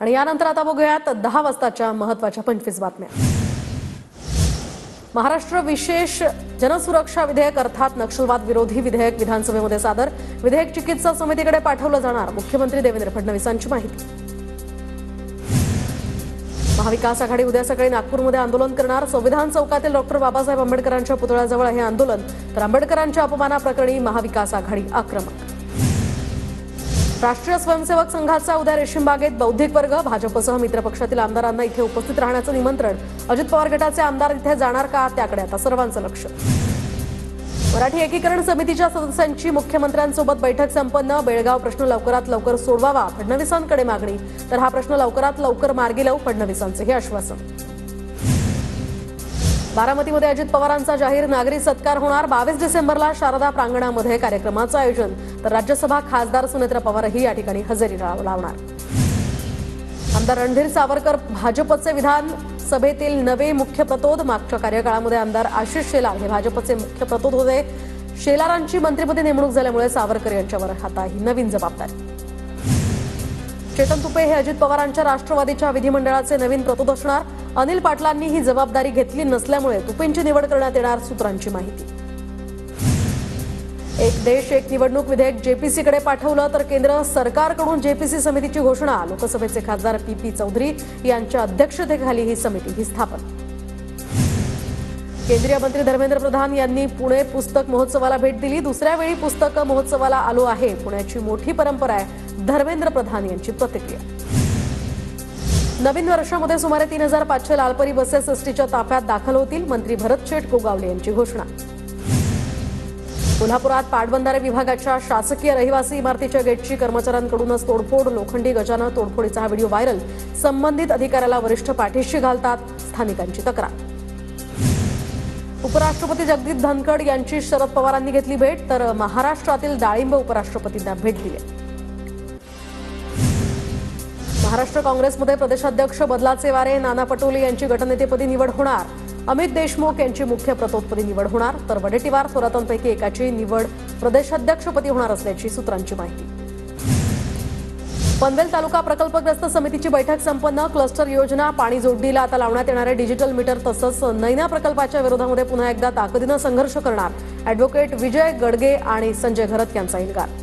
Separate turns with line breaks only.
आणि यानंतर आता बघूयात 10 वाजताच्या महत्त्वाच्या 25 बातम्या। महाराष्ट्र विशेष जनसुरक्षा विधेयक अर्थात नक्षलवाद विरोधी विधेयक विधानसभेमध्ये सादर। विधेयक चिकित्सा समितीकडे पाठवलं जाणार, मुख्यमंत्री देवेंद्र फडणवीसांची माहिती। महाविकास आघाडी उद्या सकाळी नागपूरमध्ये आंदोलन करणार। संविधान चौकातील डॉक्टर बाबासाहेब आंबेडकरांच्या पुतळ्याजवळ हे आंदोलन, तर आंबेडकरांच्या अपमानाप्रकरणी महाविकास आघाडी आक्रमक। राष्ट्रीय स्वयंसेवक संघाचा उद्या रेशीमबागेत बौद्धिक वर्ग, भाजपसह मित्रपक्षातील आमदारांना इथे उपस्थित राहण्याचं निमंत्रण। अजित पवार गटाचे आमदार इथे जाणार का, त्याकडे आता सर्वांचं लक्ष। मराठी एकीकरण समितीच्या सदस्यांची मुख्यमंत्र्यांसोबत बैठक संपन्न। बेळगाव प्रश्न लवकरात लवकर सोडवावा, फडणवीसांकडे मागणी, तर हा प्रश्न लवकरात लवकर मार्गी लावू, फडणवीसांचे हे आश्वासन। बारामतीमध्ये अजित पवारांचा जाहीर नागरी सत्कार होणार। 22 डिसेंबरला शारदा प्रांगणामध्ये कार्यक्रमाचं आयोजन, तर राज्यसभा खासदार सुनेत्रा पवारही या ठिकाणी हजेरी लावणार। आमदार रणधीर सावरकर भाजपचे विधानसभेतील नवे मुख्य प्रतोद। मागच्या कार्यकाळामध्ये आमदार आशिष शेलार हे भाजपचे मुख्य प्रतोद होते। शेलारांची मंत्रिपदी नेमणूक झाल्यामुळे सावरकर यांच्यावर आता ही नवीन जबाबदारी। चेतन तुपे हे अजित पवारांच्या राष्ट्रवादीच्या विधिमंडळाचे नवीन प्रतोद असणार। अनिल पाटलांनी ही जबाबदारी घेतली नसल्यामुळे तुपेंची निवड करण्यात येणार, सूत्रांची माहिती। एक देश एक निवडणूक विधेयक जेपीसीकडे पाठवलं, तर केंद्र सरकारकडून जेपीसी समितीची घोषणा। लोकसभेचे खासदार पी चौधरी यांच्या अध्यक्षतेखाली ही समिती स्थापन। केंद्रीय मंत्री धर्मेंद्र प्रधान यांनी पुणे पुस्तक महोत्सवाला भेट दिली। दुसऱ्या वेळी पुस्तक महोत्सवाला आलो आहे, पुण्याची मोठी परंपरा आहे, धर्मेंद्र प्रधान यांची प्रतिक्रिया। नवीन वर्षामध्ये सुमारे 3500 लालपरी बसेस एसटीच्या ताफ्यात दाखल होतील, मंत्री भरत शेठ गोगावले यांची घोषणा। कोल्हापुरात पाटबंधारे विभागाच्या शासकीय रहिवासी इमारतीच्या गेटची कर्मचाऱ्यांकडूनच तोडफोड, लोखंडी गजानं तोडफोडीचा हा व्हिडिओ व्हायरल। संबंधित अधिकाऱ्याला वरिष्ठ पाठीशी घालतात, स्थानिकांची तक्रार। उपराष्ट्रपती जगदीप धनखड यांची शरद पवारांनी घेतली भेट, तर महाराष्ट्रातील डाळिंब उपराष्ट्रपतींना भेट दिली। महाराष्ट्र काँग्रेसमध्ये प्रदेशाध्यक्ष बदलाचे वारे, नाना पटोले यांची गटनेतेपदी निवड होणार। अमित देशमुख यांची मुख्य प्रतोदपदी निवड होणार, तर वडेट्टीवार थोरातांपैकी एकाची निवड प्रदेशाध्यक्षपदी होणार असल्याची सूत्रांची माहिती। पनवेल तालुका प्रकल्पग्रस्त समितीची बैठक संपन्न। क्लस्टर योजना, पाणी जोडणीला आता लावण्यात येणारे डिजिटल मीटर तसंच नैना प्रकल्पाच्या विरोधामध्ये पुन्हा एकदा ताकदीनं संघर्ष करणार, ॲडव्होकेट विजय गडगे आणि संजय घरत यांचा इन्कार।